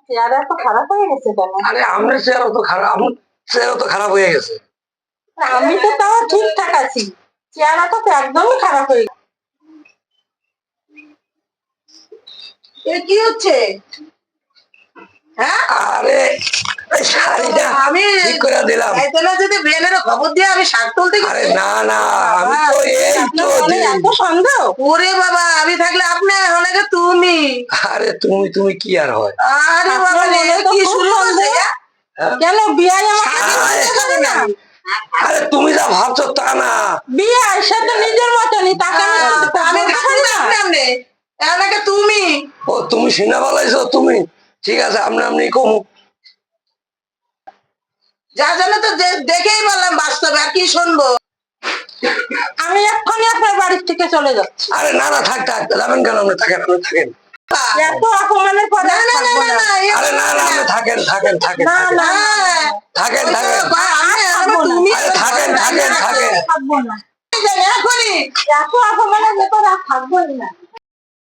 চেহারা তো খারাপ হয়ে গেছে কেন? আরে আমার চেহারা তো খারাপ, আমার চেহারা তো খারাপ হয়ে গেছে। আমি তো তাও ঠিকঠাক আছি, চেহারা তো একদমই খারাপ হয়ে গেছে। কি হচ্ছে? হ্যাঁ, আরে শাড়িটা আমি ঠিক করে দিলাম। যদি ব্রেনেরও খবর দিয়ে আমি শাক তুলতে আরে গেছি। না না, আমি তো এই তো এত সন্দেহ? ওরে বাবা, আমি থাকলে আপনি অনেকে তুমি। আরে তুমি তুমি কি আর হয়? আরে বাবা রে, কি শুরু হচ্ছে? কেন বিয়ে আরে তুমি যা ভাবছো তা না। বিয়ে সে তো নিজের মতনই, তাকে আমি থাকলে আপনি অনেকে তুমি। ও তুমি সিনা বলাইছো তুমি, ঠিক আছে আপনি আপনি কমু। যার জন্য তো দেখেই বললাম বাস্তবে, আর কি শুনবো। আমি এক্ষুনি আপনার বাড়ির থেকে চলে যাচ্ছি। আরে না না, থাক থাক, যাবেন কেন? আপনি থাকেন, আপনি থাকেন। এত অপমানের পরে আরে না না, আপনি থাকেন থাকেন থাকেন থাকেন থাকেন তুমি আরে থাকেন থাকেন থাকেন। থাকবো না, এখনই এত অপমানের ব্যাপার আর থাকবোই না।